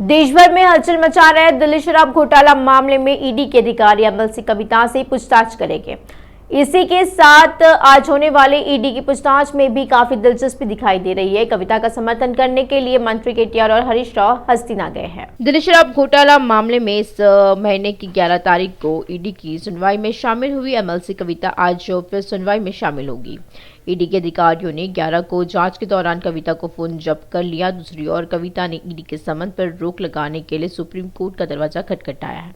देश भर में हलचल मचा रहे दिल्ली शराब घोटाला मामले में ईडी के अधिकारी एमएलसी कविता से पूछताछ करेंगे। इसी के साथ आज होने वाले ईडी की पूछताछ में भी काफी दिलचस्पी दिखाई दे रही है। कविता का समर्थन करने के लिए मंत्री केटीआर और हरीश राव हस्तिना गए हैं। दिल्ली शराब घोटाला मामले में इस महीने की 11 तारीख को ईडी की सुनवाई में शामिल हुई एमएलसी कविता आज फिर सुनवाई में शामिल होगी। ईडी के अधिकारियों ने 11 को जांच के दौरान कविता को फोन जब्त कर लिया। दूसरी ओर कविता ने ईडी के समन पर रोक लगाने के लिए सुप्रीम कोर्ट का दरवाजा खटखटाया है।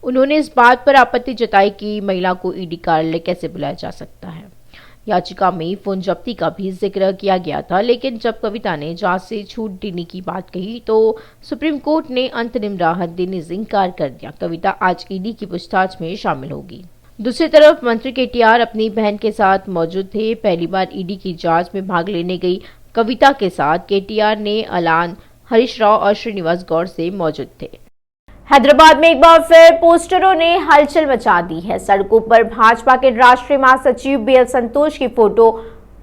उन्होंने इस बात पर आपत्ति जताई कि महिला को ईडी कार्यालय कैसे बुलाया जा सकता है। याचिका में फोन जब्ती का भी जिक्र किया गया था, लेकिन जब कविता ने जांच से छूट देने की बात कही तो सुप्रीम कोर्ट ने अंतरिम राहत देने से इंकार कर दिया। कविता आज ईडी की पूछताछ में शामिल होगी। दूसरी तरफ मंत्री केटीआर अपनी बहन के साथ मौजूद थे। पहली बार ईडी की जांच में भाग लेने गई कविता के साथ केटीआर ने अलान, हरीश राव और श्रीनिवास गौड़ से मौजूद थे। हैदराबाद में एक बार फिर पोस्टरों ने हलचल मचा दी है। सड़कों पर भाजपा के राष्ट्रीय महासचिव बीएल संतोष की फोटो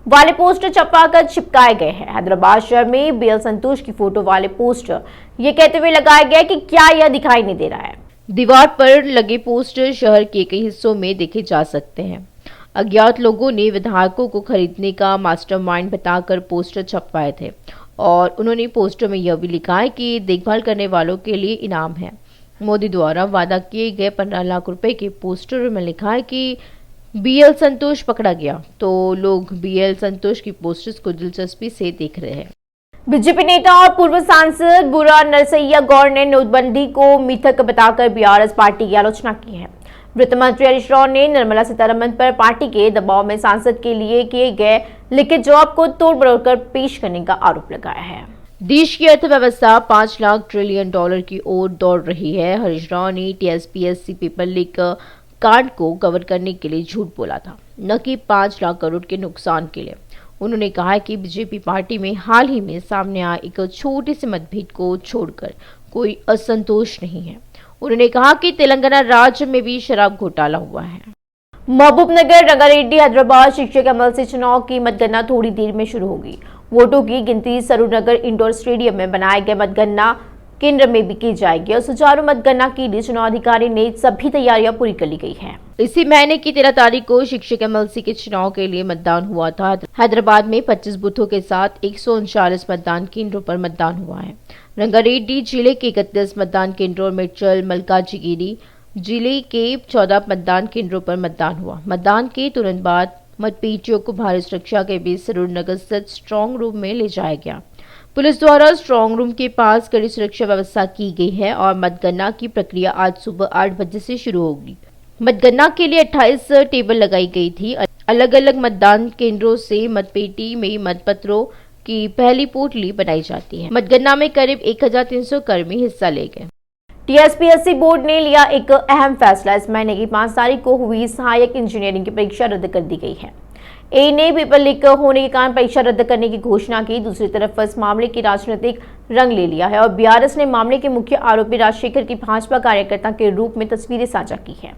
वाले पोस्टर छपवाकर चिपकाए गए हैं। हैदराबाद शहर में बीएल संतोष की फोटो वाले पोस्टर ये कहते हुए लगाया गया कि क्या यह दिखाई नहीं दे रहा है। दीवार पर लगे पोस्टर शहर के कई हिस्सों में देखे जा सकते हैं। अज्ञात लोगों ने विधायकों को खरीदने का मास्टरमाइंड बताकर पोस्टर छपवाए थे और उन्होंने पोस्टर में यह भी लिखा है कि देखभाल करने वालों के लिए इनाम है। मोदी द्वारा वादा किए गए 15 लाख रुपए के पोस्टर में लिखा है कि बीएल संतोष पकड़ा गया, तो लोग बीएल संतोष की पोस्टर्स को दिलचस्पी से देख रहे हैं। बीजेपी नेता और पूर्व सांसद बुरा नरसैया गौड़ ने नोटबंदी को मिथक बताकर बीआरएस पार्टी की आलोचना की है। वित्त मंत्री हरीश राव ने निर्मला सीतारमण पर पार्टी के दबाव में सांसद के लिए किए गए लिखित जवाब को तोड़ मरोड़ कर पेश करने का आरोप लगाया है। देश की अर्थव्यवस्था 5 लाख ट्रिलियन डॉलर की ओर दौड़ रही है। हरीश राव ने टीएसपीएससी पेपर लीक कांड को कवर करने के लिए झूठ बोला था, न कि 5 लाख करोड़ के नुकसान के लिए। उन्होंने कहा कि बीजेपी पार्टी में हाल ही में सामने आए एक छोटे से मतभेद को छोड़कर कोई असंतोष नहीं है। उन्होंने कहा कि तेलंगाना राज्य में भी शराब घोटाला हुआ है। महबूबनगर, रंगारेड्डी, हैदराबाद शिक्षक एमएलसी चुनाव की मतगणना थोड़ी देर में शुरू होगी। वोटों की गिनती सरूरनगर इंडोर स्टेडियम में बनाए गए मतगणना केंद्र में भी की जाएगी और सुचारू मतगणना के लिए चुनाव अधिकारी ने सभी तैयारियां पूरी कर ली गई है। इसी महीने की 13 तारीख को शिक्षक एमएलसी के चुनाव के लिए मतदान हुआ था। हैदराबाद में 25 बूथों के साथ 139 मतदान केंद्रों पर मतदान हुआ है। रंगारेड्डी जिले के 31 मतदान केंद्रों, मिर्चल, मल्काजिगिरी जिले के 14 मतदान केंद्रों पर मतदान हुआ। मतदान के तुरंत बाद मतपेटियों को भारी सुरक्षा के बीच सरूरनगर स्थित स्ट्रांग रूम में ले जाया गया। पुलिस द्वारा स्ट्रांग रूम के पास कड़ी सुरक्षा व्यवस्था की गई है और मतगणना की प्रक्रिया आज सुबह 8 बजे से शुरू होगी। मतगणना के लिए 28 टेबल लगाई गई थी। अलग अलग मतदान केंद्रों से मतपेटी में मतपत्रों की पहली पोटली बनाई जाती है। मतगणना में करीब 1300 कर्मी हिस्सा ले गए। टीएसपीएससी बोर्ड ने लिया एक अहम फैसला। इस महीने की 5 तारीख को हुई सहायक इंजीनियरिंग की परीक्षा रद्द कर दी गई है। ए ने पेपर लीक होने के कारण परीक्षा रद्द करने की घोषणा की। दूसरी तरफ इस मामले की राजनीतिक रंग ले लिया है और बीआरएस ने मामले के मुख्य आरोपी राजशेखर की भाजपा कार्यकर्ता के रूप में तस्वीरें साझा की है।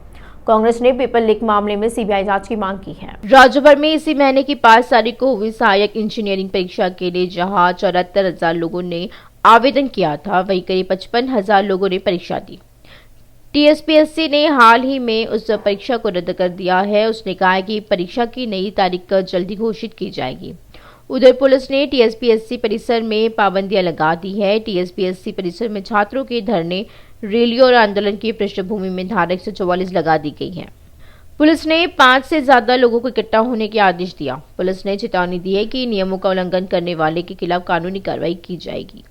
कांग्रेस ने पेपर लीक मामले में सीबीआई जांच की मांग की है। राज्य भर में इसी महीने की 5 तारीख को हुई सहायक इंजीनियरिंग परीक्षा के लिए जहां 74,000 लोगों ने आवेदन किया था, वहीं करीब 55,000 लोगों ने परीक्षा दी। टीएसपीएससी ने हाल ही में उस परीक्षा को रद्द कर दिया है। उसने कहा है कि परीक्षा की नई तारीख जल्दी घोषित की जाएगी। उधर पुलिस ने टीएसपीएससी परिसर में पाबंदियां लगा दी है। टीएसपीएससी परिसर में छात्रों के धरने, रैलियों और आंदोलन की पृष्ठभूमि में धारा 144 लगा दी गई है। पुलिस ने 5 से ज्यादा लोगों को इकट्ठा होने के आदेश दिया। पुलिस ने चेतावनी दी है कि नियमों का उल्लंघन करने वाले के खिलाफ कानूनी कार्रवाई की जाएगी।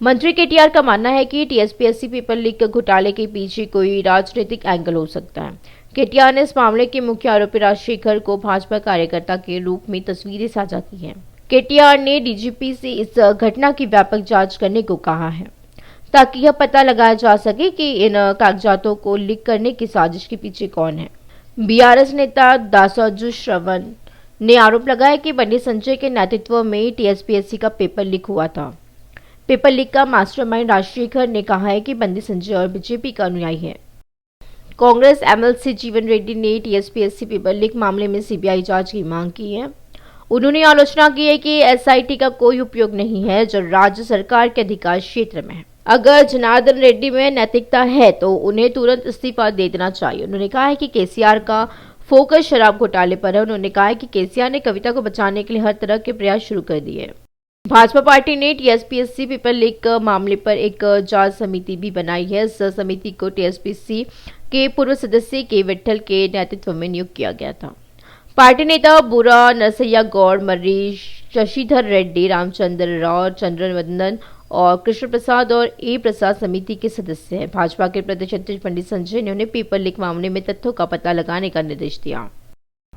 मंत्री केटीआर का मानना है कि टीएसपीएससी पेपर लीक घोटाले के पीछे कोई राजनीतिक एंगल हो सकता है। केटीआर ने इस मामले के मुख्य आरोपी राजशेखर को भाजपा कार्यकर्ता के रूप में तस्वीरें साझा की हैं। केटीआर ने डीजीपी से इस घटना की व्यापक जांच करने को कहा है ताकि यह पता लगाया जा सके कि इन कागजातों को लीक करने की साजिश के पीछे कौन है। बीआरएस नेता दासोजू श्रवण ने आरोप लगाया कि बंडी संजय के नेतृत्व में टीएसपीएससी का पेपर लीक हुआ था। पेपर लीक का मास्टरमाइंड राजशेखर ने कहा है कि बंदी संजय और बीजेपी का अनुयायी है। कांग्रेस एमएलसी जीवन रेड्डी ने टीएसपीएससी पेपर लीक मामले में सीबीआई जांच की मांग की है। उन्होंने आलोचना की है कि एसआईटी का कोई उपयोग नहीं है जो राज्य सरकार के अधिकार क्षेत्र में है। अगर जनार्दन रेड्डी में नैतिकता है तो उन्हें तुरंत इस्तीफा दे देना चाहिए। उन्होंने कहा है कि केसीआर का फोकस शराब घोटाले पर है। उन्होंने कहा है कि केसीआर ने कविता को बचाने के लिए हर तरह के प्रयास शुरू कर दिए। भाजपा पार्टी ने टीएसपीएससी पेपर लीक मामले पर एक जांच समिति भी बनाई है। इस समिति को टीएसपीएससी के पूर्व सदस्य के विट्ठल के नेतृत्व में नियुक्त किया गया था। पार्टी नेता बुरा नरसैया गौड़, मर्री, शशिधर रेड्डी, रामचंद्र राव, चंद्रवंदन और कृष्ण प्रसाद और ए प्रसाद समिति के सदस्य हैं। भाजपा के प्रदेश अध्यक्ष पंडित संजय ने उन्हें पेपर लीक मामले में तथ्यों का पता लगाने का निर्देश दिया।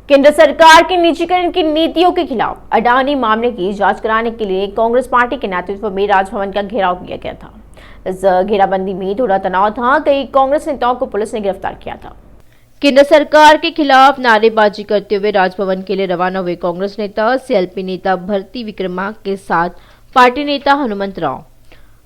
केंद्र सरकार की निजीकरण की नीतियों के खिलाफ अडानी मामले की जांच कराने के लिए कांग्रेस पार्टी के नेतृत्व में राजभवन का घेराव किया गया था। इस घेराबंदी में थोड़ा तनाव था। कई कांग्रेस नेताओं को पुलिस ने गिरफ्तार किया था। केंद्र सरकार के खिलाफ नारेबाजी करते हुए राजभवन के लिए रवाना हुए कांग्रेस नेता सीएलपी नेता भरती विक्रमा के साथ पार्टी नेता हनुमंत राव,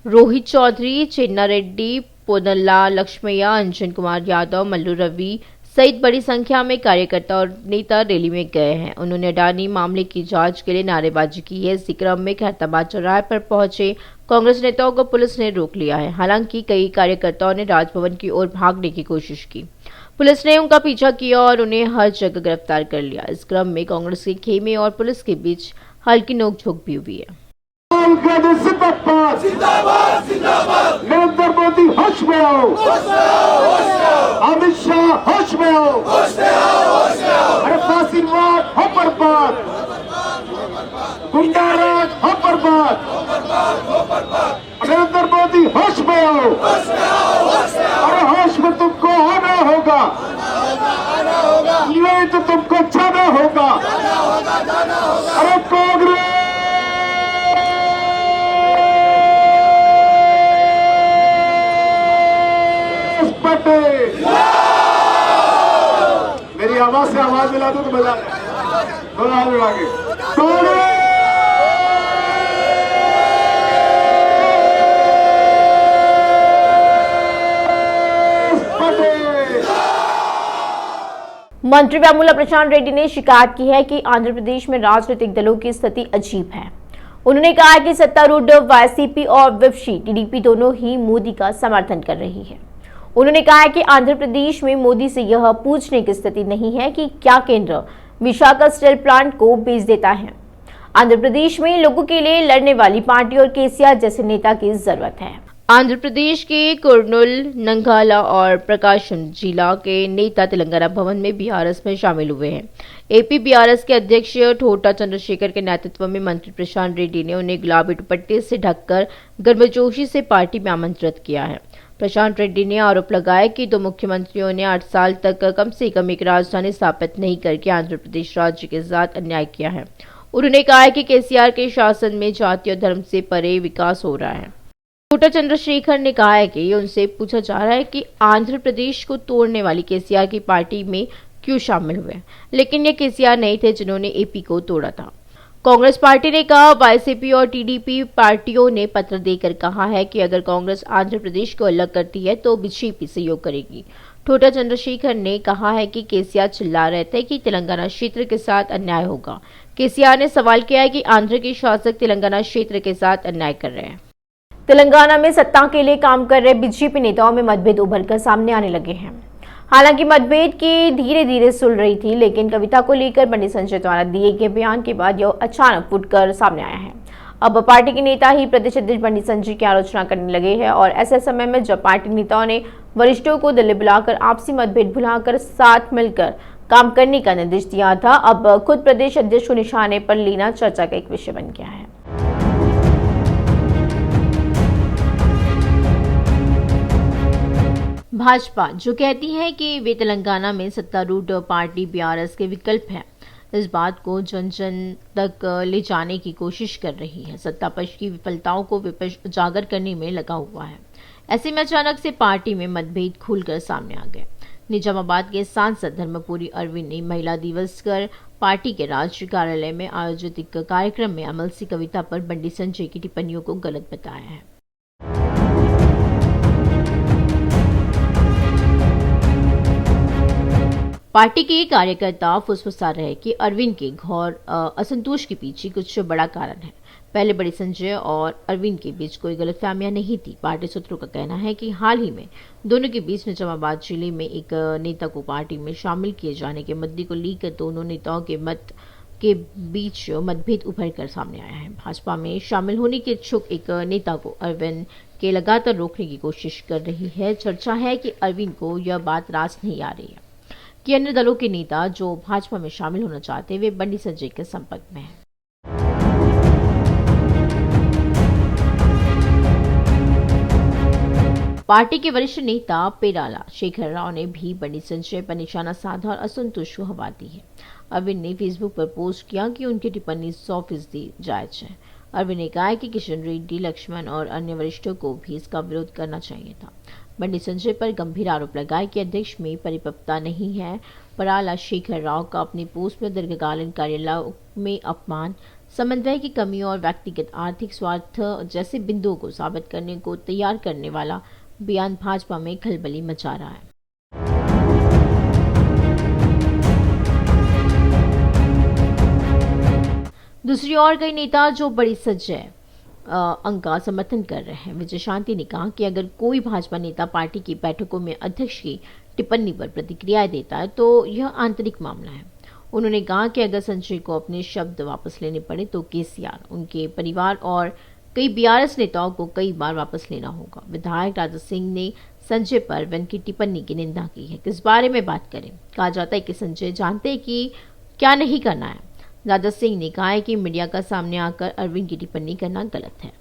रोहित चौधरी, चेन्ना रेड्डी, पोदल्ला लक्ष्मैया, अंजन कुमार यादव, मल्लू रवि सहित बड़ी संख्या में कार्यकर्ता और नेता रैली में गए हैं। उन्होंने अडानी मामले की जांच के लिए नारेबाजी की है। इसी क्रम में खैरताबाद चौराहे पर पहुंचे कांग्रेस नेताओं को पुलिस ने रोक लिया है। हालांकि कई कार्यकर्ताओं ने राजभवन की ओर भागने की कोशिश की। पुलिस ने उनका पीछा किया और उन्हें हर जगह गिरफ्तार कर लिया। इस क्रम में कांग्रेस के खेमे और पुलिस के बीच हल्की नोकझोंक भी हुई है। नरेंद्र मोदी होश में आओ, अमित शाह होश में आओ, अरे फासिलवाद हो बर्बाद, गुंडाराज हो बर्बाद, नरेंद्र मोदी होश में आओ, अरे होश में तुमको आना होगा, नहीं तो तुमको जाना होगा। अरे कांग्रेस मेरी आवाज से आवाज मिला दो तो मजा आएगा। मंत्री व्यामुला प्रशांत रेड्डी ने शिकायत की है कि आंध्र प्रदेश में राजनीतिक दलों की स्थिति अजीब है। उन्होंने कहा कि सत्तारूढ़ वाईसीपी और विपक्षी टीडीपी दोनों ही मोदी का समर्थन कर रही है। उन्होंने कहा कि आंध्र प्रदेश में मोदी से यह पूछने की स्थिति नहीं है कि क्या केंद्र विशाखा स्टील प्लांट को बेच देता है। आंध्र प्रदेश में लोगों के लिए लड़ने वाली पार्टी और केसीआर जैसे नेता की जरूरत है। आंध्र प्रदेश के कुर्नूल, नंगाला और प्रकाशम जिला के नेता तेलंगाना भवन में बीआरएस में शामिल हुए हैं। एपी बीआरएस के अध्यक्ष ठोटा चंद्रशेखर के नेतृत्व में मंत्री प्रशांत रेड्डी ने उन्हें गुलाबी दुपट्टे से ढककर गर्मजोशी से पार्टी में आमंत्रित किया है। प्रशांत रेड्डी ने आरोप लगाया कि दो मुख्यमंत्रियों ने 8 साल तक कम से कम एक राजधानी स्थापित नहीं करके आंध्र प्रदेश राज्य के साथ अन्याय किया है। उन्होंने कहा कि केसीआर के शासन में जाति और धर्म से परे विकास हो रहा है। ठोटा चंद्रशेखर ने कहा है कि उनसे पूछा जा रहा है कि आंध्र प्रदेश को तोड़ने वाली केसीआर की पार्टी में क्यों शामिल हुए, लेकिन ये केसीआर नहीं थे जिन्होंने एपी को तोड़ा था। कांग्रेस पार्टी ने कहा वाईसीपी और टीडीपी पार्टियों ने पत्र देकर कहा है कि अगर कांग्रेस आंध्र प्रदेश को अलग करती है तो बीजेपी सहयोग करेगी। ठोटा चंद्रशेखर ने कहा है कि केसीआर चिल्ला रहे थे कि तेलंगाना क्षेत्र के साथ अन्याय होगा। केसीआर ने सवाल किया है कि आंध्र के शासक तेलंगाना क्षेत्र के साथ अन्याय कर रहे हैं। तेलंगाना में सत्ता के लिए काम कर रहे बीजेपी नेताओं में मतभेद उभरकर सामने आने लगे हैं। हालांकि मतभेद की धीरे धीरे सुल रही थी, लेकिन कविता को लेकर पंडित संजय द्वारा दिए गए बयान के बाद यह अचानक फूटकर सामने आया है। अब पार्टी के नेता ही प्रदेश अध्यक्ष पंडित संजय की आलोचना करने लगे हैं और ऐसे समय में जब पार्टी नेताओं ने वरिष्ठों को दिल्ली बुलाकर आपसी मतभेद भुलाकर साथ मिलकर काम करने का निर्देश दिया था, अब खुद प्रदेश अध्यक्ष को निशाने पर लेना चर्चा का एक विषय बन गया है। भाजपा जो कहती है कि वे तेलंगाना में सत्तारूढ़ पार्टी बीआरएस के विकल्प है, इस बात को जन जन तक ले जाने की कोशिश कर रही है। सत्ता पक्ष की विफलताओं को विपक्ष उजागर करने में लगा हुआ है। ऐसे में अचानक से पार्टी में मतभेद खुलकर सामने आ गए। निजामाबाद के सांसद धर्मपुरी अरविंद ने महिला दिवस पर पार्टी के राज्य कार्यालय में आयोजित एक कार्यक्रम में एमएलसी कविता पर पंडित संजय की टिप्पणियों को गलत बताया है। पार्टी के कार्यकर्ता फुसफुसा रहे कि अरविंद के घोर असंतोष के पीछे कुछ बड़ा कारण है। पहले बड़ी संजय और अरविंद के बीच कोई गलतफहमियां नहीं थी। पार्टी सूत्रों का कहना है कि हाल ही में दोनों के बीच निजामाबाद जिले में एक नेता को पार्टी में शामिल किए जाने के मुद्दे को लेकर दोनों नेताओं के बीच मतभेद उभर कर सामने आया है। भाजपा में शामिल होने के इच्छुक एक नेता को अरविंद के लगातार रोकने की कोशिश कर रही है। चर्चा है कि अरविंद को यह बात रास नहीं आ रही है कि अन्य दलों के नेता जो भाजपा में शामिल होना चाहते हैं वे बंडी संजय के संपर्क में हैं। पार्टी के वरिष्ठ नेता पेराला शेखर राव ने भी बंडी संजय पर निशाना साधा और असंतोष को हवा दी है। अरविंद ने फेसबुक पर पोस्ट किया कि उनकी टिप्पणी 100% जायज है। अरविंद ने कहा कि किशन रेड्डी, लक्ष्मण और अन्य वरिष्ठों को भी इसका विरोध करना चाहिए था। बंडी संजय पर गंभीर आरोप लगाए कि अध्यक्ष में परिपक्वता नहीं है। पेराला शेखर राव का अपनी पोस्ट में दीर्घकालीन कार्यालय में अपमान, समन्वय की कमी और व्यक्तिगत आर्थिक स्वार्थ जैसे बिंदुओं को साबित करने को तैयार करने वाला बयान भाजपा में खलबली मचा रहा है। दूसरी ओर कई नेता जो बड़ी संजय का समर्थन कर रहे हैं। विजय शांति ने कहा कि अगर कोई भाजपा नेता पार्टी की बैठकों में अध्यक्ष की टिप्पणी पर प्रतिक्रिया देता है तो यह आंतरिक मामला है। उन्होंने कहा कि अगर संजय को अपने शब्द वापस लेने पड़े तो केसीआर, उनके परिवार और कई बीआरएस नेताओं को कई बार वापस लेना होगा। विधायक राजा सिंह ने संजय पर अरविंद की टिप्पणी की निंदा की है। किस बारे में बात करें? कहा जाता है कि संजय जानते हैं कि क्या नहीं करना है। राजा सिंह ने कहा है कि मीडिया का सामने आकर अरविंद की टिप्पणी करना गलत है।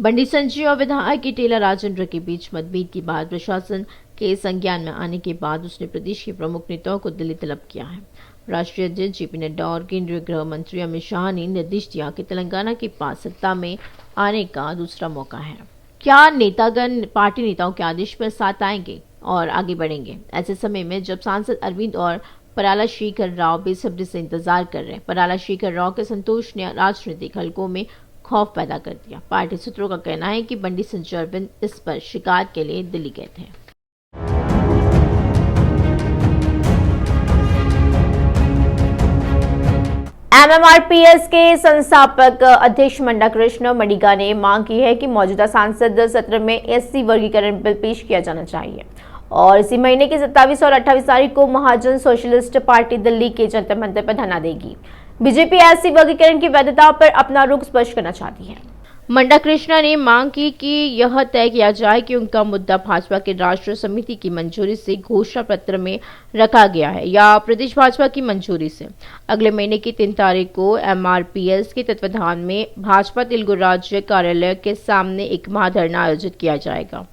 बंडी संजय और विधायक केटेला राजेंद्र के बीच मतभेद के बाद प्रशासन के संज्ञान में आने के बाद उसने प्रदेश के प्रमुख नेताओं को दिल्ली तलब किया है। राष्ट्रीय अध्यक्ष जेपी नड्डा और केंद्रीय गृह मंत्री अमित शाह ने निर्देश दिया कि तेलंगाना के पास सत्ता में आने का दूसरा मौका है। क्या नेतागण पार्टी नेताओं के आदेश पर साथ आएंगे और आगे बढ़ेंगे? ऐसे समय में जब सांसद अरविंद और पेराला शेखर राव बेसब्री से इंतजार कर रहे हैं। पेराला शेखर राव के संतोष ने राजनीतिक हलकों में खौफ पैदा कर दिया। पार्टी सूत्रों का कहना है कि बंडी संजय अरविंद इस पर शिकायत के लिए दिल्ली गए थे। एमएमआरपीएस के संस्थापक अध्यक्ष मंडा कृष्ण मडिगा ने मांग की है कि मौजूदा संसद सत्र में एससी वर्गीकरण बिल पेश किया जाना चाहिए और इसी महीने की 27 और 28 तारीख को महाजन सोशलिस्ट पार्टी दिल्ली के जंतर मंतर पर धरना देगी। बीजेपी एससी वर्गीकरण की वैधता पर अपना रुख स्पष्ट करना चाहती है। मंडा कृष्णा ने मांग की कि यह तय किया जाए कि उनका मुद्दा भाजपा के राष्ट्रीय समिति की मंजूरी से घोषणा पत्र में रखा गया है या प्रदेश भाजपा की मंजूरी से। अगले महीने की 3 तारीख को एमआरपीएस के तत्वाधान में भाजपा तेलुगु राज्य कार्यालय के सामने एक महाधरना आयोजित किया जाएगा।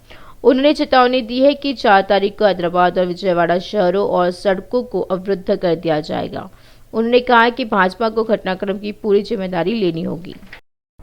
उन्होंने चेतावनी दी है कि 4 तारीख को हैदराबाद और विजयवाड़ा शहरों और सड़कों को अवरुद्ध कर दिया जाएगा। उन्होंने कहा कि भाजपा को घटनाक्रम की पूरी जिम्मेदारी लेनी होगी।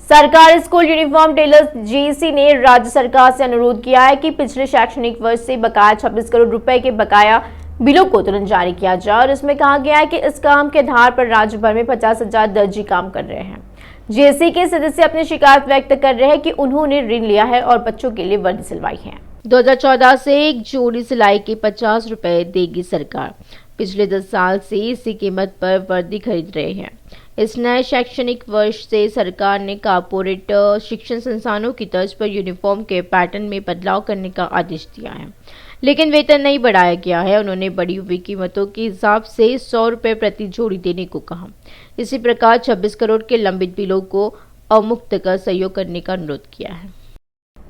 सरकारी स्कूल यूनिफॉर्म टेलर्स जेसी ने राज्य सरकार से अनुरोध किया है कि पिछले शैक्षणिक वर्ष से बकाया 26 करोड़ रुपए के बकाया बिलों को तुरंत जारी किया जाए और इसमें कहा गया है कि इस काम के आधार पर राज्य भर में 50,000 दर्जी काम कर रहे हैं। जेसी के सदस्य अपनी शिकायत व्यक्त कर रहे हैं कि उन्होंने ऋण लिया है और बच्चों के लिए वर्दी सिलवाई है। 2014 से एक जोड़ी सिलाई के 50 रुपए देगी सरकार। पिछले 10 साल से इसी कीमत पर वर्दी खरीद रहे हैं। इस नए शैक्षणिक वर्ष से सरकार ने कॉर्पोरेट शिक्षण संस्थानों की तर्ज पर यूनिफॉर्म के पैटर्न में बदलाव करने का आदेश दिया है, लेकिन वेतन नहीं बढ़ाया गया है। उन्होंने बढ़ी हुई कीमतों के हिसाब से 100 रुपए प्रति जोड़ी देने को कहा। इसी प्रकार 26 करोड़ के लंबित बिलों को अवमुक्त कर सहयोग करने का अनुरोध किया है।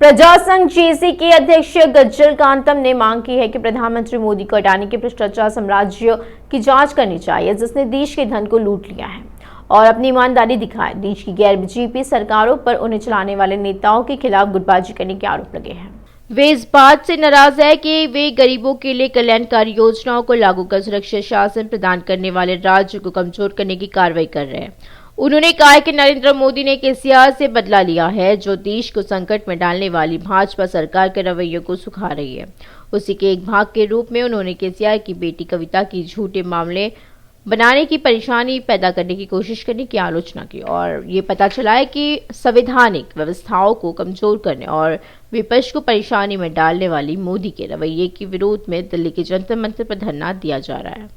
प्रजा संघ जेसी के अध्यक्ष गज्जल कांतम ने मांग की है कि प्रधानमंत्री मोदी को अडानी के भ्रष्टाचार साम्राज्य की जांच करनी चाहिए, जिसने देश के धन को लूट लिया है और अपनी ईमानदारी दिखाए। देश की गैर बीजेपी सरकारों पर उन्हें चलाने वाले नेताओं के खिलाफ गुटबाजी करने के आरोप लगे हैं। वे इस बात से नाराज है कि वे गरीबों के लिए कल्याणकारी योजनाओं को लागू कर सुरक्षित शासन प्रदान करने वाले राज्य को कमजोर करने की कार्रवाई कर रहे हैं। उन्होंने कहा कि नरेंद्र मोदी ने केसीआर से बदला लिया है, जो देश को संकट में डालने वाली भाजपा सरकार के रवैये को सुखा रही है। उसी के एक भाग के रूप में उन्होंने केसीआर की बेटी कविता की झूठे मामले बनाने की परेशानी पैदा करने की कोशिश करने की आलोचना की और ये पता चला है कि संवैधानिक व्यवस्थाओं को कमजोर करने और विपक्ष को परेशानी में डालने वाली मोदी के रवैये के विरोध में दिल्ली के जंतर मंतर पर धरना दिया जा रहा है।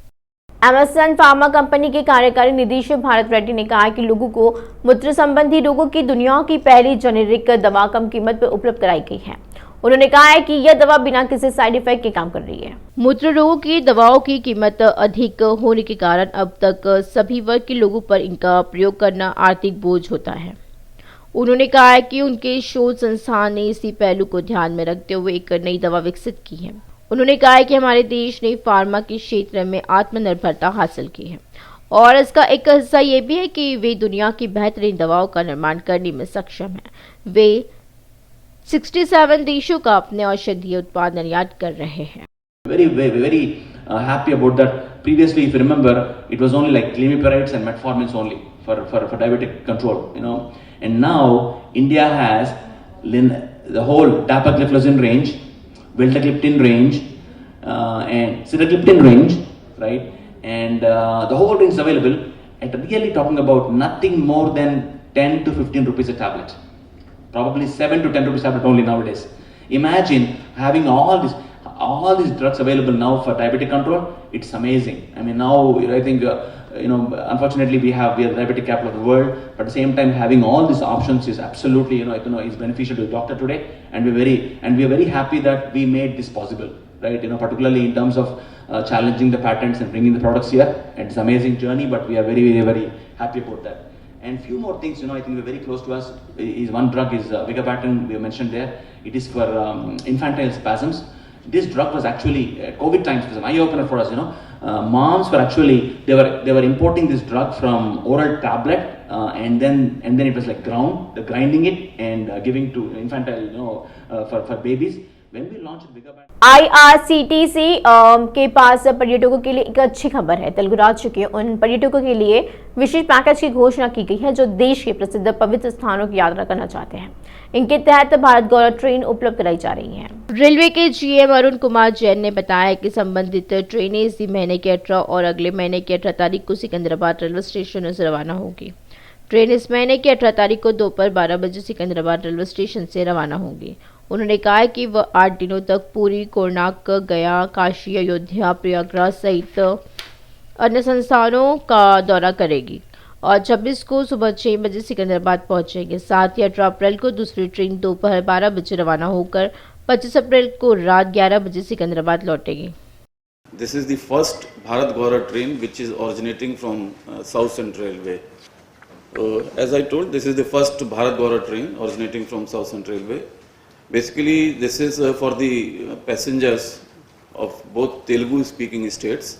एमएसएन फार्मा कंपनी के कार्यकारी निदेशक भारत रेड्डी ने कहा कि लोगों को मूत्र संबंधी रोगों की दुनिया की पहली जेनेरिक दवा कम कीमत पर उपलब्ध कराई गई है। उन्होंने कहा है कि यह दवा बिना किसी साइड इफेक्ट के काम कर रही है। मूत्र रोगों की दवाओं की कीमत अधिक होने के कारण अब तक सभी वर्ग के लोगों पर इनका प्रयोग करना आर्थिक बोझ होता है। उन्होंने कहा है कि उनके शोध संस्थान ने इसी पहलू को ध्यान में रखते हुए एक नई दवा विकसित की है। उन्होंने कहा है कि हमारे देश ने फार्मा के क्षेत्र में आत्मनिर्भरता हासिल की है और इसका एक हिस्सा ये भी है कि वे दुनिया की बेहतरीन दवाओं का निर्माण करने में सक्षम हैं। वे 67 देशों का अपने औषधीय उत्पाद निर्यात कर रहे हैं। Very happy about that. Previously, if you remember, it was only like glimepirides and metformins only for diabetic control, you know. And now India has the whole dapagliflozin range, vildagliptin range, and sitagliptin range, right? And the whole range is available at really talking about nothing more than 10 to 15 rupees a tablet. Probably 7 to 10 rupees tablet only nowadays. Imagine having all these drugs available now for diabetic control. It's amazing. I mean, now I think unfortunately we are the diabetic capital of the world, but at the same time having all these options is absolutely is beneficial to the doctor today, and we are very happy that we made this possible, right? Particularly in terms of challenging the patents and bringing the products here. It's an amazing journey, but we are very happy about that. And few more things, I think we're very close to us. Is one drug is Vigabattin, we mentioned there. It is for infantile spasms. This drug was actually COVID times was an eye opener for us. Moms were actually they were importing this drug from oral tablet, and then it was like grinding it and giving to infantile for babies. When we launched Vigabattin, IRCTC के पास पर्यटकों के लिए एक अच्छी खबर है। तेलुगु राज्य के उन पर्यटकों के लिए विशेष पैकेज की घोषणा की गई है जो देश के प्रसिद्ध पवित्र स्थानों की यात्रा करना चाहते हैं। इनके तहत भारत गौरव ट्रेन उपलब्ध कराई जा रही है। रेलवे के जीएम अरुण कुमार जैन ने बताया कि संबंधित ट्रेनें इसी महीने की 18 और अगले महीने की 18 तारीख को सिकंदराबाद रेलवे स्टेशन से रवाना होगी। ट्रेन इस महीने की 18 तारीख को दोपहर 12 बजे सिकंदराबाद रेलवे स्टेशन से रवाना होगी। उन्होंने कहा कि वह 8 दिनों तक पुरी, कोणार्क, गया, काशी, अयोध्या, प्रयागराज सहित अन्य संस्थानों का दौरा करेगी और 26 को सुबह 6 बजे सिकंदराबाद पहुंचेंगे। साथ ही 18 अप्रैल को दूसरी ट्रेन दोपहर 12 बजे रवाना होकर 25 अप्रैल को रात 11 बजे सिकंदराबाद लौटेगी। This is the first Bharat Gaurav train which is originating from South Central Railway. As I told, this is the first Bharat Gaurav train originating from South Central Railway. Basically, this is for the passengers of both Telugu speaking states,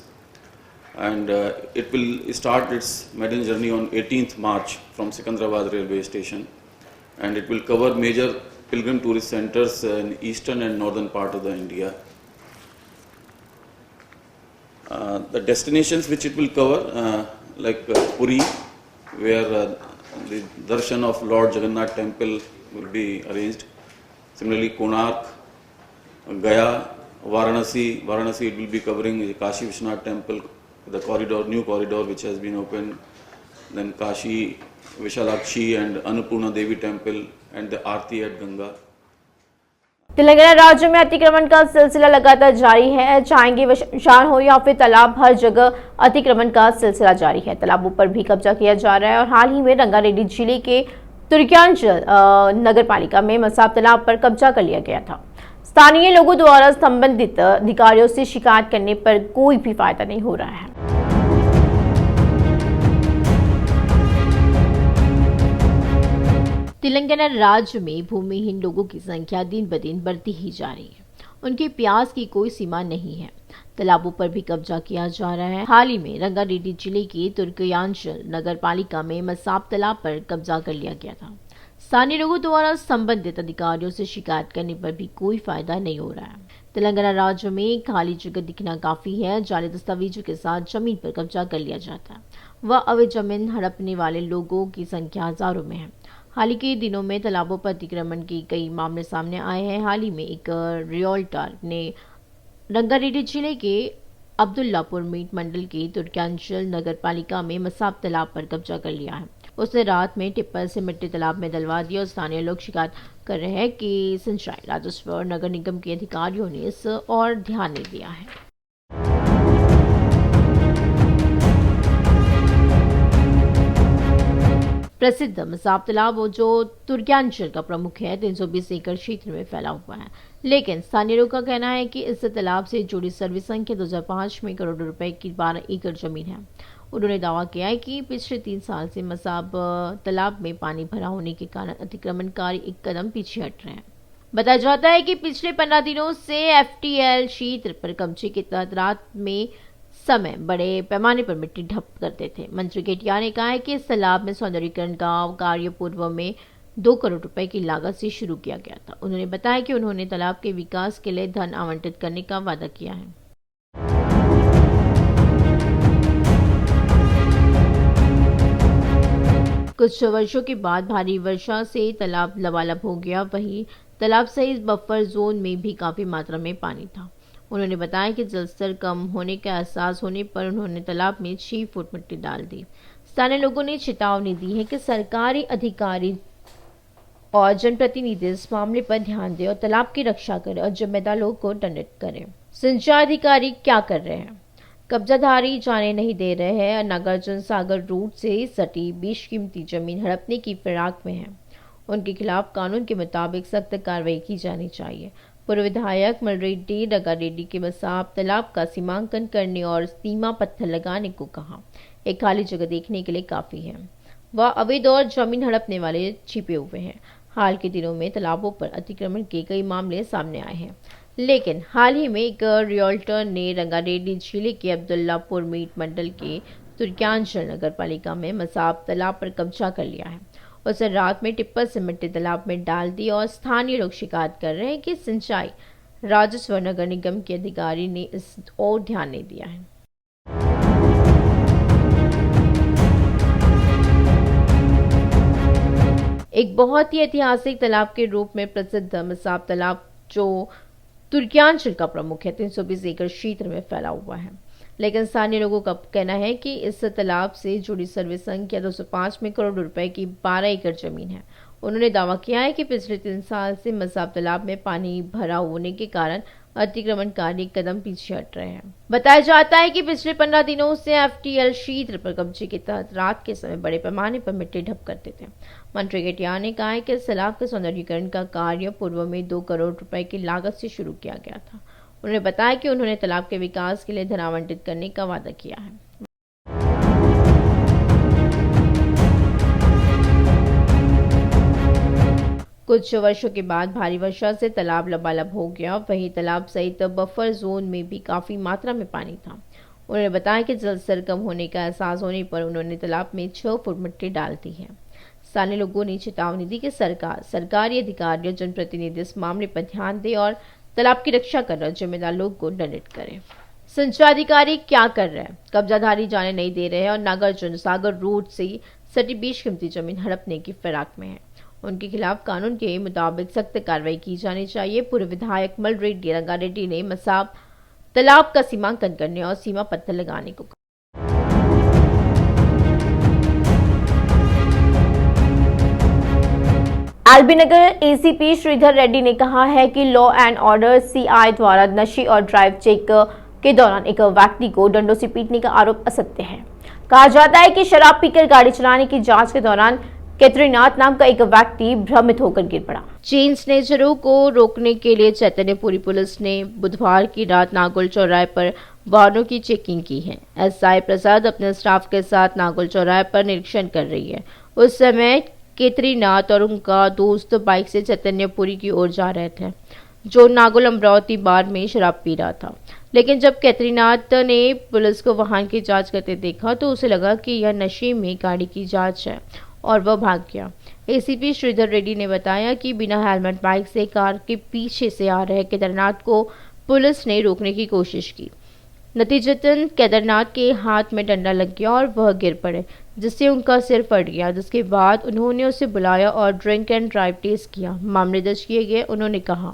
and it will start its maiden journey on 18th March from Sikandrabad railway station, and it will cover major pilgrim tourist centers in eastern and northern part of the India. The destinations which it will cover like Puri, where the darshan of Lord Jagannath temple will be arranged. Similarly, Konark, Gaya, Varanasi it will be covering the Kashi Vishwanath temple, the corridor, new corridor which has been opened, then Kashi, Vishalakshi and Annapurna Devi temple and the Aarti at Ganga. Telangana राज्य में अतिक्रमण का सिलसिला लगातार जारी है। चाहेंगे वह शमशान हो या फिर तालाब, हर जगह अतिक्रमण का सिलसिला जारी है। तालाबों पर भी कब्जा किया जा रहा है और हाल ही में रंगारेड्डी जिले के तुर्क्यांचल नगर पालिका में मसाब तालाब पर कब्जा कर लिया गया था। स्थानीय लोगों द्वारा संबंधित अधिकारियों से शिकायत करने पर कोई भी फायदा नहीं हो रहा है। तेलंगाना राज्य में भूमिहीन लोगों की संख्या दिन ब दिन बढ़ती ही जा रही है। उनके प्यास की कोई सीमा नहीं है। तालाबों पर भी कब्जा किया जा रहा है। हाल ही में रंगारेड्डी जिले के तुर्कयांचल नगर पालिका में मसाब तालाब पर कब्जा कर लिया गया था। स्थानीय लोगों द्वारा संबंधित अधिकारियों से शिकायत करने पर भी कोई फायदा नहीं हो रहा है। तेलंगाना राज्य में खाली जगह दिखना काफी है। जाली दस्तावेजों के साथ जमीन पर कब्जा कर लिया जाता है। वह अवैध जमीन हड़पने वाले लोगों की संख्या हजारों में है। हाल ही के दिनों में तालाबों पर अतिक्रमण के कई मामले सामने आए हैं। हाल ही में एक रियल्टर ने रंगारेड्डी जिले के अब्दुल्लापुर मीट मंडल की तुर्कांचल नगर पालिका में मसाब तालाब पर कब्जा कर लिया है। उसने रात में टिप्पर से मिट्टी तालाब में डलवा दी और स्थानीय लोग शिकायत कर रहे हैं कि सिंचाई राजस्व और नगर निगम के अधिकारियों ने इस और ध्यान नहीं दिया है। प्रसिद्ध मसाब तालाब जो तुर्कांचल का प्रमुख है 320 एकड़ क्षेत्र में फैला हुआ है, लेकिन स्थानीय लोगों का कहना है कि इस तालाब से जुड़ी सर्वे संख्या 2005 में करोड़ रुपए की 12 एकड़ जमीन है। उन्होंने दावा किया है कि पिछले 3 साल से मसाब तालाब में पानी भरा होने के कारण अतिक्रमणकारी एक कदम पीछे हट रहे हैं। बताया जाता है कि पिछले 15 दिनों से FTL क्षेत्र पर कब्जे के तहत रात में समय बड़े पैमाने पर मिट्टी ढप करते थे। मंत्री केटिया ने कहा है कि इस तालाब में सौंदर्यीकरण का कार्य पूर्व में 2 करोड़ रुपए की लागत से शुरू किया गया था। उन्होंने बताया कि उन्होंने तालाब के विकास के लिए धन आवंटित करने का वादा किया है। कुछ वर्षों के बाद भारी वर्षा से तालाब लबालब हो गया। वहीं तालाब सहित बफर जोन में भी काफी मात्रा में पानी था। उन्होंने बताया कि जलस्तर कम होने का एहसास होने पर उन्होंने तालाब में 6 फुट मिट्टी डाल दी। स्थानीय लोगों ने चेतावनी दी है कि सरकारी अधिकारी और जनप्रतिनिधि इस मामले पर ध्यान दें और तालाब की रक्षा करें और जिम्मेदार लोगों को दंडित करें। सिंचाई अधिकारी क्या कर रहे हैं? कब्जाधारी जाने नहीं दे रहे हैं। नागार्जुन सागर रूट से सटी बेशकीमती जमीन हड़पने की फिराक में है। उनके खिलाफ कानून के मुताबिक सख्त कार्रवाई की जानी चाहिए। पूर्व विधायक मलरेड्डी रंगारेड्डी के मसाब तालाब का सीमांकन करने और सीमा पत्थर लगाने को कहा। एक खाली जगह देखने के लिए काफी है। वह अवैध और जमीन हड़पने वाले छिपे हुए हैं। हाल के दिनों में तालाबों पर अतिक्रमण के कई मामले सामने आए हैं, लेकिन हाल ही में एक रियल्टर ने रंगारेड्डी जिले के अब्दुल्लापुर मीट मंडल के तुर्कांचल नगर पालिका में मसाब तालाब पर कब्जा कर लिया है। उसे रात में टिप्पर से मिट्टी तालाब में डाल दी और स्थानीय लोग शिकायत कर रहे हैं कि सिंचाई राजस्व नगर निगम के अधिकारी ने इस ओर ध्यान नहीं दिया है। एक बहुत ही ऐतिहासिक तालाब के रूप में प्रसिद्ध मसाब तालाब जो तुर्कांचल का प्रमुख है 320 एकड़ क्षेत्र में फैला हुआ है, लेकिन स्थानीय लोगों का कहना है कि इस तालाब से जुड़ी सर्वे संख्या 205 में करोड़ रुपए की 12 एकड़ जमीन है। उन्होंने दावा किया है कि पिछले 3 साल से मसाब तालाब में पानी भरा होने के कारण अतिक्रमणकारी कदम पीछे हट रहे हैं। बताया जाता है कि पिछले 15 दिनों से FTL क्षेत्र पर कब्जे के तहत रात के समय बड़े पैमाने पर मिट्टी ढप करते थे। मंत्री केटिया ने कहा है कि इस तालाब के सौंदर्यीकरण का कार्य पूर्व में 2 करोड़ रुपए की लागत से शुरू किया गया था। उन्होंने बताया कि उन्होंने तालाब के विकास के लिए धन आवंटित करने का वादा किया है। कुछ वर्षों के बाद भारी वर्षा से तालाब लबालब हो गया। वहीं तालाब सहित बफर जोन में भी काफी मात्रा में पानी था। उन्होंने बताया कि जलस्तर कम होने का एहसास होने पर उन्होंने तालाब में 6 फुट मिट्टी डाल दी है। स्थानीय लोगों ने चेतावनी दी कि सरकारी अधिकारी और जनप्रतिनिधि इस मामले पर ध्यान दें और तालाब की रक्षा कर रहे जिम्मेदार लोग को दंडित करें। सिंचाई अधिकारी क्या कर रहे हैं? कब्जाधारी जाने नहीं दे रहे हैं और नागार्जुन सागर रूट से सटी बेशकीमती जमीन हड़पने की फिराक में है। उनके खिलाफ कानून के मुताबिक सख्त कार्रवाई की जानी चाहिए। पूर्व विधायक मलरेड्डी रंगारेड्डी ने मसाब तालाब का सीमांकन करने और सीमा पत्थर लगाने को कहा। एलबी नगर ACP श्रीधर रेड्डी ने कहा है कि लॉ एंड ऑर्डर CI द्वारा नशे और ड्राइव चेक के दौरान एक व्यक्ति को डंडों से पीटने का आरोप असत्य है। कहा जाता है कि शराब पीकर गाड़ी चलाने की जांच के दौरान केतरीनाथ नाम का एक व्यक्ति भ्रमित होकर गिर पड़ा। चेन स्नेचरों को रोकने के लिए चैतन्यपुरी पुलिस ने बुधवार की रात नागोल चौराहे पर वाहनों की चेकिंग की है। SI प्रसाद अपने स्टाफ के साथ नागोल चौराहे पर निरीक्षण कर रही है। उस समय केतरीनाथ और उनका दोस्त बाइक से चैतन्यपुरी की ओर जा रहे थे, जो नागोल अमरावती बार में शराब पी रहा था। लेकिन जब केतरीनाथ ने पुलिस को वाहन की जांच करते देखा तो उसे लगा कि यह नशे में गाड़ी की जांच है और वह भाग गया। ACP श्रीधर रेड्डी ने बताया कि बिना हेलमेट बाइक से कार के पीछे से आ रहे केदारनाथ को पुलिस ने रोकने की कोशिश की। नतीजतन केदारनाथ के हाथ में डंडा लग गया और वह गिर पड़े, जिससे उनका सिर फट गया। जिसके बाद उन्होंने उसे बुलाया और ड्रिंक एंड ड्राइव टेस्ट किया। मामले दर्ज किए गए। उन्होंने कहा,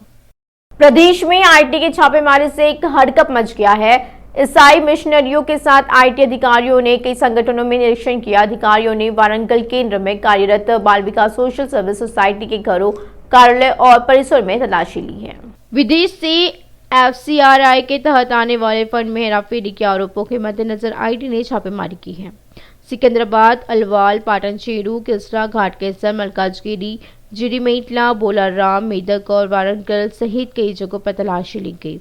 प्रदेश में IT की छापेमारी से एक हड़कंप मच गया है। ईसाई मिशनरियों के साथ आईटी अधिकारियों ने कई संगठनों में निरीक्षण किया। अधिकारियों ने वारंगल केंद्र में कार्यरत बाल विकास सोशल सर्विस सोसाइटी के घरों, कार्यालय और परिसर में तलाशी ली है। विदेश से एफसीआरआई के तहत आने वाले फंड में हेराफेरी के आरोपों के मद्देनजर आईटी ने छापेमारी की है। सिकंदराबाद, अलवाल, पाटन चेरू, किसरा, घाटकेसर, मलकाजगिरी, जिरीमेटला, बोलाराम, मेदक और वारंगल सहित कई जगहों पर तलाशी ली गई।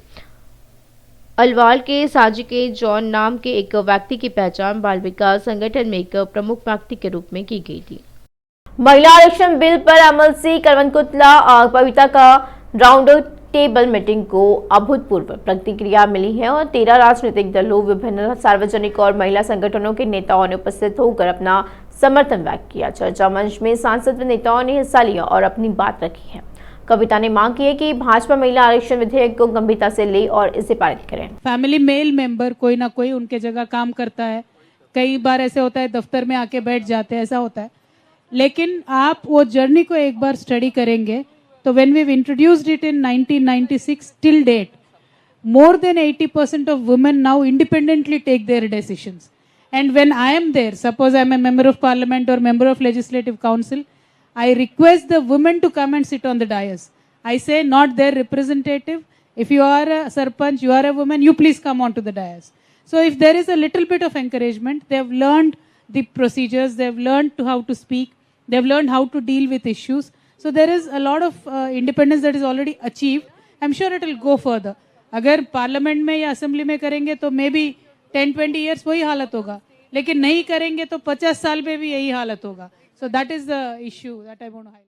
अलवाल के साजी के जॉन नाम के एक व्यक्ति की पहचान बाल विकास संगठन में एक प्रमुख व्यक्ति के रूप में की गई थी। महिला आरक्षण बिल पर एमएलसी करवनकुतला और पविता का राउंड टेबल मीटिंग को अभूतपूर्व प्रतिक्रिया मिली है और 13 राजनीतिक दलों, विभिन्न सार्वजनिक और महिला संगठनों के नेताओं ने उपस्थित होकर अपना समर्थन व्यक्त किया। चर्चा मंच में सांसद व नेताओं ने हिस्सा लिया और अपनी बात रखी है। कविता ने मांग की है कि भाजपा महिला आरक्षण विधेयक को गंभीरता से ले और इसे पारित करें। फैमिली मेल मेंबर कोई ना कोई उनके जगह काम करता है, कई बार ऐसे होता है दफ्तर में आके बैठ जाते हैं, ऐसा होता है। लेकिन आप वो जर्नी को एक बार स्टडी करेंगे तो when we've introduced it in 1996 till date, more than 80% of women now independently take their decisions. And when I am there, suppose I am a member of parliament or member of legislative council, I request the women to come and sit on the dais. I say not their representative. If you are a sarpanch, you are a woman, you please come on to the dais. So if there is a little bit of encouragement, they have learned the procedures, they have learned to how to speak, they have learned how to deal with issues. So there is a lot of independence that is already achieved. I'm sure it will go further. अगर parliament में या assembly में करेंगे तो may be 10-20 years वही हालत होगा, लेकिन नहीं करेंगे तो 50 साल में भी यही हालत होगा. So that is the issue that I want to highlight.